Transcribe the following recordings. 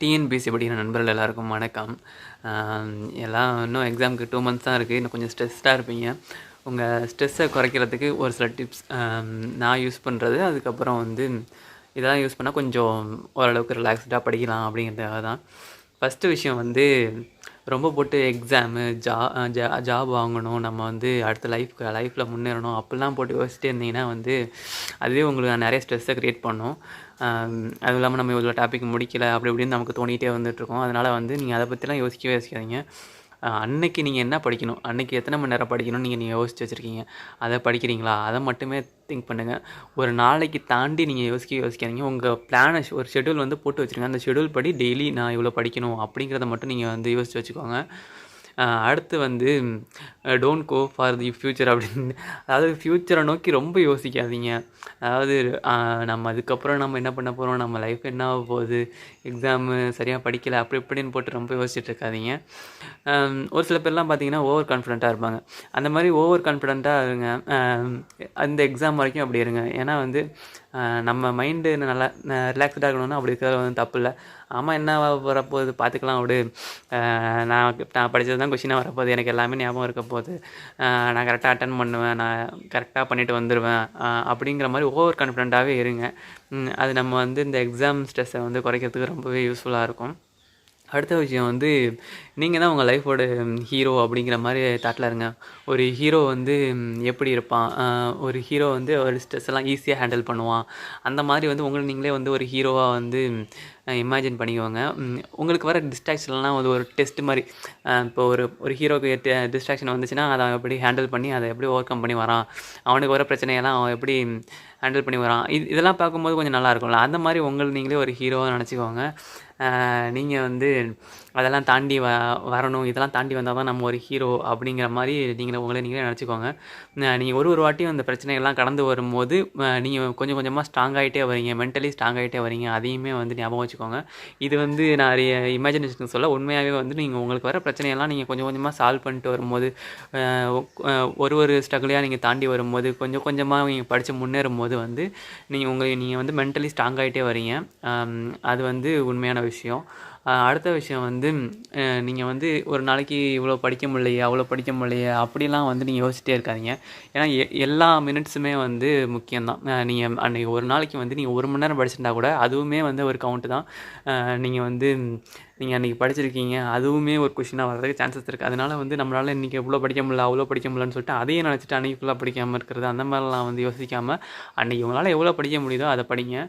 TNPSC படிக்கிற நண்பர்கள் எல்லாருக்கும் வணக்கம். எல்லாம் இன்னும் எக்ஸாமுக்கு 2 மந்த்ஸ் தான் இருக்குது. இன்னும் கொஞ்சம் ஸ்ட்ரெஸ்டாக இருப்பீங்க. உங்கள் ஸ்ட்ரெஸ்ஸை குறைக்கிறதுக்கு ஒரு சில டிப்ஸ் நான் யூஸ் பண்ணுறது. அதுக்கப்புறம் இதெல்லாம் யூஸ் பண்ணால் கொஞ்சம் ஓரளவுக்கு ரிலாக்ஸ்டாக படிக்கலாம் அப்படிங்கிறதுக்காக தான். ஃபஸ்ட்டு விஷயம் ரொம்ப போட்டு எக்ஸாமு ஜாப் வாங்கணும், நம்ம அடுத்த லைஃப்பில் முன்னேறணும் அப்படிலாம் போட்டு யோசிச்சுட்டே இருந்தீங்கன்னா அதுவே உங்களுக்கு நிறைய ஸ்ட்ரெஸ்ஸை க்ரியேட் பண்ணும். அதுவும் இல்லாமல் நம்ம இவ்வளோ டாபிக் முடிக்கலை அப்படி இப்படின்னு நமக்கு தோணிகிட்டே வந்துட்டுருக்கோம். அதனால் நீங்கள் அதை பற்றிலாம் யோசிக்காதீங்க. அன்னைக்கு நீங்கள் என்ன படிக்கணும், அன்றைக்கி எத்தனை மணி நேரம் படிக்கணும்னு நீங்கள் யோசிச்சு வச்சுருக்கீங்க, அதை படிக்கிறீங்களா, அதை மட்டுமே திங்க் பண்ணுங்கள். ஒரு நாளைக்கு தாண்டி நீங்கள் யோசிக்காதீங்க. உங்கள் பிளானை ஒரு ஷெட்யூல் போட்டு வச்சுருங்க. அந்த ஷெட்யூல் படி டெய்லி நான் இவ்வளோ படிக்கணும் அப்படிங்கிறத மட்டும் நீங்கள் யோசிச்சு வச்சுக்கோங்க. அடுத்து don't go for the future அப்படின்னு, அதாவது ஃப்யூச்சரை நோக்கி ரொம்ப யோசிக்காதீங்க. அதாவது நம்ம அதுக்கப்புறம் நம்ம என்ன பண்ண போகிறோம், நம்ம லைஃப் என்ன ஆக போகுது, எக்ஸாமு சரியாக படிக்கலை அப்படி இப்படின்னு போட்டு ரொம்ப யோசிச்சுட்டு இருக்காதீங்க. ஒரு சில பேர்லாம் பார்த்தீங்கன்னா ஓவர் கான்ஃபிடென்ட்டாக இருப்பாங்க. அந்த மாதிரி ஓவர் கான்ஃபிடென்ட்டாக இருங்க. அந்த எக்ஸாம் வரைக்கும் அப்படி இருங்க. ஏன்னா நம்ம மைண்டு நல்லா ரிலாக்ஸ்டாக இருக்கணும்னா அப்படி இருக்கிறது தப்பு இல்லை. ஆமாம், என்ன வரப்போகுது பார்த்துக்கலாம் விடு, நான் படித்தது தான் கொஷினாக வரப்போகுது, எனக்கு எல்லாமே ஞாபகம் இருக்க போகுது, நான் கரெக்டாக அட்டன் பண்ணுவேன், நான் கரெக்டாக பண்ணிவிட்டு வந்துடுவேன் அப்படிங்கிற மாதிரி ஓவர் கான்ஃபிடென்ட்டாகவே இருங்க. அது நம்ம இந்த எக்ஸாம் ஸ்ட்ரெஸ்ஸை குறைக்கிறதுக்கு ரொம்பவே யூஸ்ஃபுல்லாக இருக்கும். அடுத்த விஷயம் நீங்கள் தான் உங்கள் லைஃபோட ஹீரோ அப்படிங்கிற மாதிரி தாட்டில் இருங்க. ஒரு ஹீரோ எப்படி இருப்பான், ஒரு ஹீரோ ஒரு ஸ்ட்ரெஸ் எல்லாம் ஈஸியாக ஹேண்டில் பண்ணுவான். அந்த மாதிரி உங்களை நீங்களே ஒரு ஹீரோவாக இமேஜின் பண்ணிக்குவாங்க. உங்களுக்கு வர டிஸ்ட்ராக்ஷன்லாம் ஒரு டெஸ்ட் மாதிரி. இப்போ ஒரு ஹீரோக்கு டிஸ்ட்ராக்ஷன் வந்துச்சுன்னா அதை எப்படி ஹேண்டில் பண்ணி அதை எப்படி ஓவர் கம் பண்ணி வரான், அவனுக்கு வர பிரச்சனையெல்லாம் அவன் எப்படி ஹேண்டில் பண்ணி வரான், இதெல்லாம் பார்க்கும்போது கொஞ்சம் நல்லா இருக்கும்ல. அந்த மாதிரி உங்களை நீங்களே ஒரு ஹீரோவாக நினச்சிக்கோங்க. நீங்கள் அதெல்லாம் தாண்டி வரணும், இதெல்லாம் தாண்டி வந்தால் தான் நம்ம ஒரு ஹீரோ அப்படிங்கிற மாதிரி உங்களை நீங்களே நினச்சிக்கோங்க. நீங்கள் ஒரு வாட்டியும் அந்த பிரச்சனைகள்லாம் கடந்து வரும்போது நீங்கள் கொஞ்சம் கொஞ்சமாக ஸ்ட்ராங் ஆகிட்டே வரீங்க, மென்டலி ஸ்ட்ராங் ஆகிட்டே வரீங்க. அதையுமே ஞாபகம் வச்சுக்கோங்க. இது நிறைய இமேஜினேஷன் சொல்ல, உண்மையாகவே நீங்கள் உங்களுக்கு வர பிரச்சனையெல்லாம் நீங்கள் கொஞ்சம் கொஞ்சமாக சால்வ் பண்ணிட்டு வரும்போது, ஒரு ஸ்ட்ரகிளையாக நீங்கள் தாண்டி வரும்போது, கொஞ்சம் கொஞ்சமாக நீங்கள் படித்து முன்னேறும் போது நீங்கள் மென்டலி ஸ்ட்ராங் ஆகிட்டே வரீங்க. அது உண்மையான விஷயம். அடுத்த விஷயம் நீங்கள் ஒரு நாளைக்கு இவ்வளோ படிக்க முடியலையே, அவ்வளோ படிக்க முடியலையே அப்படிலாம் நீங்கள் யோசிச்சிட்டே இருக்காதீங்க. ஏன்னா எல்லா மினிட்ஸுமே முக்கியம்தான். நீங்கள் அன்றைக்கி ஒரு நாளைக்கு நீங்கள் 1 மணி நேரம் படிச்சிருந்தா கூட அதுவுமே ஒரு கவுண்ட்டு தான். நீங்கள் அன்றைக்கி படிச்சிருக்கீங்க, அதுவுமே ஒரு கொஷினாக வர்றதுக்கு சான்சஸ் இருக்குது. அதனால் நம்மளால் இன்றைக்கி எவ்வளோ படிக்க முடியல, அவ்வளோ படிக்க முடியலன்னு சொல்லிட்டு அதையே நினச்சிட்டு அன்றைக்கி ஃபுல்லாக படிக்காமல் இருக்கிறது, அந்த மாதிரிலாம் யோசிக்காமல் அன்றைக்கி உங்களால் எவ்வளோ படிக்க முடியுதோ அதை படிங்க.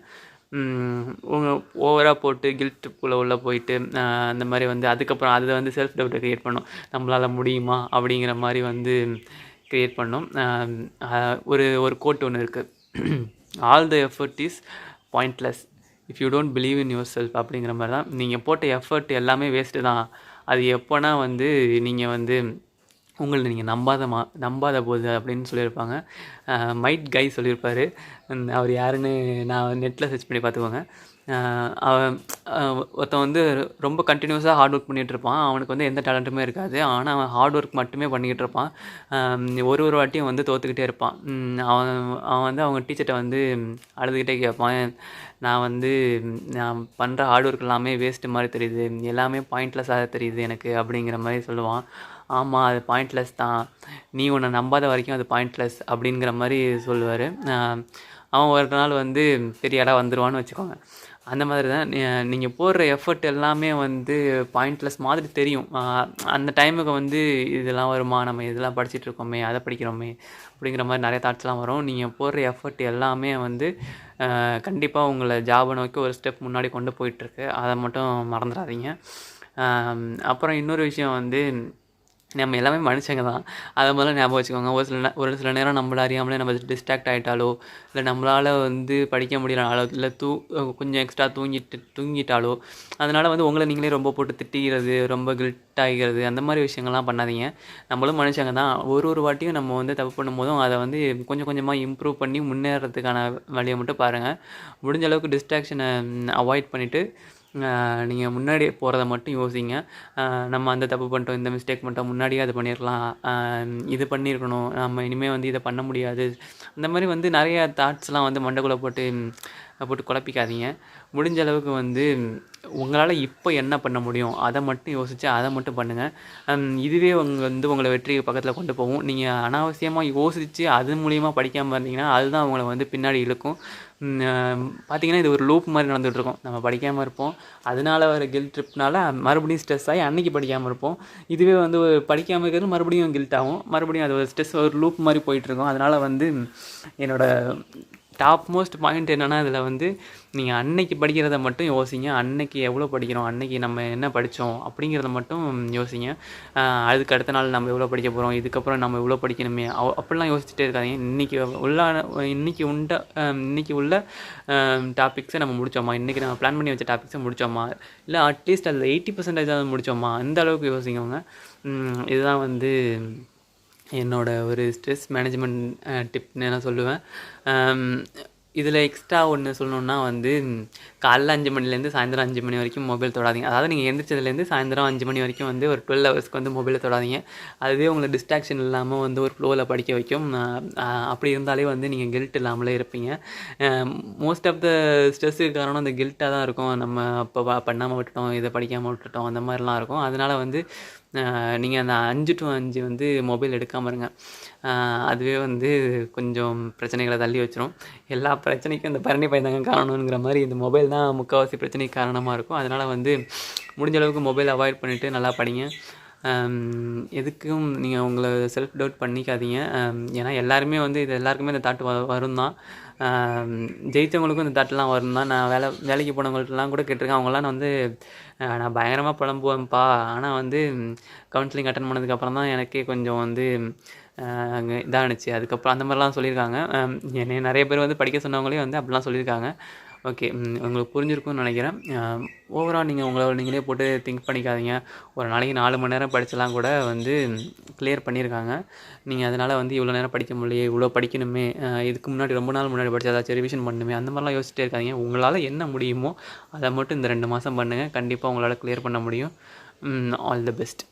ஓவராக போட்டு கில்ட்டுக்குள்ளே உள்ளே போயிட்டு அந்த மாதிரி அதுக்கப்புறம் அது செல்ஃப் டவுட்டை க்ரியேட் பண்ணும். நம்மளால் முடியுமா அப்படிங்கிற மாதிரி க்ரியேட் பண்ணும். ஒரு கோட் ஒன்று இருக்குது, all the effort is pointless if you don't believe in your self அப்படிங்கிற மாதிரி தான். நீங்கள் போட்ட எஃபர்ட் எல்லாமே வேஸ்ட்டு தான். அது எப்போனா நீங்கள் உங்களை நீங்கள் நம்பாத போது அப்படின்னு சொல்லியிருப்பாங்க. மைட் கை சொல்லியிருப்பார். அவர் யாருன்னு நான் நெட்டில் சர்ச் பண்ணி பார்த்துக்கோங்க. ஒருத்தன் ரொம்ப கண்டினியூஸாக ஹார்ட் ஒர்க் பண்ணிகிட்டு இருப்பான். அவனுக்கு எந்த டேலண்ட்டுமே இருக்காது. ஆனால் அவன் ஹார்ட் ஒர்க் மட்டுமே பண்ணிக்கிட்டு இருப்பான். ஒரு வாட்டியும் தோற்றுக்கிட்டே இருப்பான். அவன் அவங்க டீச்சர்கிட்ட அழுதுகிட்டே கேட்பான், நான் பண்ணுற ஹார்ட் ஒர்க் எல்லாமே வேஸ்ட்டு மாதிரி தெரியுது, எல்லாமே பாயிண்ட்லெஸ்ஸாக தெரியுது எனக்கு அப்படிங்கிற மாதிரி சொல்லுவான். ஆமாம், அது பாயிண்ட்லெஸ் தான், நீ உன்னை நம்பாத வரைக்கும் அது பாயிண்ட்லெஸ் அப்படிங்கிற மாதிரி சொல்லுவார். அவன் ஒரு நாள் பெரிய இடம் வந்துடுவான்னு வச்சுக்கோங்க. அந்த மாதிரி தான் நீங்கள் போடுற எஃபர்ட் எல்லாமே பாயிண்ட்லெஸ் மாதிரி தெரியும். அந்த டைமுக்கு இதெல்லாம் வருமா, நம்ம இதெல்லாம் படிச்சுட்ருக்கோமே, அதை படிக்கிறோமே அப்படிங்கிற மாதிரி நிறைய தாட்ஸ்லாம் வரும். நீங்கள் போடுற எஃபர்ட் எல்லாமே கண்டிப்பாக உங்களை ஜாபை நோக்கி ஒரு ஸ்டெப் முன்னாடி கொண்டு போயிட்டுருக்கு. அதை மட்டும் மறந்துடாதீங்க. அப்புறம் இன்னொரு விஷயம் நம்ம எல்லாமே மனுஷங்க தான், அதை முதல்ல ஞாபகம் வச்சுக்கோங்க. ஒரு சில நேரம் நம்மள அறியாமலே நம்ம டிஸ்ட்ராக்ட் ஆகிட்டாலோ, இல்லை நம்மளால் படிக்க முடியலனாலோ, இல்லை கொஞ்சம் எக்ஸ்ட்ரா தூங்கிட்டாலோ, அதனால் உங்களை நீங்களே ரொம்ப போட்டு திட்டிக்கிறது, ரொம்ப கில்ட் ஆகிக்கிறது, அந்த மாதிரி விஷயங்கள்லாம் பண்ணாதீங்க. நம்மளும் மனுஷங்க தான். ஒரு வாட்டியும் நம்ம தப்பு பண்ணும்போதும் அதை கொஞ்சம் கொஞ்சமாக இம்ப்ரூவ் பண்ணி முன்னேறதுக்கான வழியை மட்டும் பாருங்கள். முடிஞ்ச அளவுக்கு டிஸ்ட்ராக்ஷனை அவாய்ட் பண்ணிவிட்டு நீங்கள் முன்னாடி போகிறத மட்டும் யோசிங்க. நம்ம அந்த தப்பு பண்ணிட்டோம், இந்த மிஸ்டேக் பண்ணிட்டோம், முன்னாடியே அது பண்ணியிருக்கலாம், இது பண்ணியிருக்கணும், நம்ம இனிமேல் வந்து இதை பண்ண முடியாது. அந்த மாதிரி வந்து நிறைய தாட்ஸ்லாம் வந்து மண்டைக்குள்ளே போட்டு குழப்பிக்காதீங்க. முடிஞ்ச அளவுக்கு வந்து உங்களால் இப்போ என்ன பண்ண முடியும் அதை மட்டும் யோசித்து அதை மட்டும் பண்ணுங்கள். இதுவே உங்களை வெற்றி பக்கத்தில் கொண்டு போகும். நீங்கள் அனாவசியமாக யோசித்து அது மூலியமாக படிக்காமல் இருந்தீங்கன்னா அதுதான் உங்களை வந்து பின்னாடி இழுக்கும். பார்த்திங்கன்னா இது ஒரு லூப் மாதிரி நடந்துகிட்ருக்கோம். நம்ம படிக்காமல் இருப்போம், அதனால வர கில்ட் ட்ரிப்னால மறுபடியும் ஸ்ட்ரெஸ் ஆகி அன்றைக்கி படிக்காமல் இருப்போம். இதுவே வந்து படிக்காமல் இருக்கிறது மறுபடியும் கில்ட் ஆகும், மறுபடியும் அது ஒரு ஸ்ட்ரெஸ், ஒரு லூப் மாதிரி போயிட்டுருக்கோம். அதனால் வந்து என்னோடய டாப் மோஸ்ட் பாயிண்ட் என்னென்னா, இதில் வந்து நீங்கள் அன்னைக்கு படிக்கிறத மட்டும் யோசிங்க. அன்னைக்கு எவ்வளோ படிக்கிறோம், அன்னைக்கு நம்ம என்ன படித்தோம் அப்படிங்கிறத மட்டும் யோசிங்க. அதுக்கு அடுத்த நாள் நம்ம எவ்வளோ படிக்க போகிறோம், இதுக்கப்புறம் நம்ம எவ்வளோ படிக்கணுமே அப்படிலாம் யோசிச்சுட்டே இருக்காதீங்க. இன்றைக்கி உள்ள டாபிக்ஸை நம்ம முடித்தோமா, இன்றைக்கி நம்ம பிளான் பண்ணி வச்ச டாபிக்ஸை முடித்தோமா, இல்லை அட்லீஸ்ட் அதில் 80% முடித்தோமா, அந்த அளவுக்கு யோசிக்கவங்க. இதுதான் வந்து என்னோடய ஒரு ஸ்ட்ரெஸ் மேனேஜ்மெண்ட் டிப்னு நான் சொல்லுவேன். இதில் எக்ஸ்ட்ரா ஒன்று சொல்லணுன்னா வந்து காலைல 5 மணிலேருந்து சாயந்தரம் 5 மணி வரைக்கும் மொபைல் தொடாதீங்க. அதாவது நீங்கள் எந்திரிச்சதுலேருந்து சாயந்தரம் 5 மணி வரைக்கும் வந்து ஒரு 12 ஹவர்ஸ்க்கு வந்து மொபைலை தொடாதீங்க. அதுவே உங்களுக்கு டிஸ்ட்ராக்ஷன் இல்லாமல் வந்து ஒரு ஃப்ளோவில் படிக்க வைக்கும். அப்படி இருந்தாலே வந்து நீங்கள் கில்ட் இல்லாமலே இருப்பீங்க. மோஸ்ட் ஆஃப் த ஸ்ட்ரெஸ்ஸுக்கு காரணம் அந்த கில்ட்டாக தான் இருக்கும். நம்ம அப்போ பண்ணாமல் விட்டுட்டோம், இதை படிக்காமல் விட்டுட்டோம், அந்த மாதிரிலாம் இருக்கும். அதனால் வந்து நீங்கள் அந்த 5 to 5 வந்து மொபைல் எடுக்காமல் இருங்க. அதுவே வந்து கொஞ்சம் பிரச்சனைகளை தள்ளி வச்சிரும். எல்லா பிரச்சனைக்கும் இந்த பரணி பயந்தாங்க காரணங்கிற மாதிரி இந்த மொபைல் தான் முக்கால்வாசி பிரச்சனைக்கு காரணமாக இருக்கும். அதனால் வந்து முடிஞ்ச அளவுக்கு மொபைல் அவாய்ட் பண்ணிவிட்டு நல்லா படிங்க. எதுக்கும் நீங்கள் உங்களை செல்ஃப் டவுட் பண்ணிக்காதீங்க. ஏன்னா எல்லாருக்குமே இந்த தாட் வரும் தான். ஜெயித்தவங்களுக்கும் இந்த தாட்லாம் வரும் தான். நான் வேலைக்கு போனவங்கள்ட்டலாம் கூட கேட்டிருக்கேன். அவங்களாம் வந்து நான் பயங்கரமாக புலம்புவேன்ப்பா, ஆனால் வந்து கவுன்சிலிங் அட்டன் பண்ணதுக்கப்புறம் தான் எனக்கே கொஞ்சம் வந்து இதாகிடுச்சு, அதுக்கப்புறம் அந்த மாதிரிலாம் சொல்லியிருக்காங்க. என்னை நிறைய பேர் வந்து படிக்க சொன்னவங்களே வந்து அப்படிலாம் சொல்லியிருக்காங்க. ஓகே, உங்களுக்கு புரிஞ்சிருக்கும்னு நினைக்கிறேன். ஓவரால் நீங்கள் நீங்களே போட்டு திங்க் பண்ணிக்காதீங்க. ஒரு நாளைக்கு 4 மணி நேரம் படித்தலாம் கூட வந்து கிளியர் பண்ணியிருக்காங்க. நீங்கள் அதனால் வந்து இவ்வளோ நேரம் படிக்க முடியலையே, இவ்வளோ படிக்கணுமே, இதுக்கு முன்னாடி ரொம்ப நாள் முன்னாடி படித்து ஏதாச்சும் ரிவிஷன் பண்ணணுமே, அந்த மாதிரிலாம் யோசிச்சிட்டே இருக்காதீங்க. உங்களால் என்ன முடியுமோ அதை மட்டும் இந்த 2 மாதம் பண்ணுங்கள். கண்டிப்பாக உங்களால் கிளியர் பண்ண முடியும். All the best.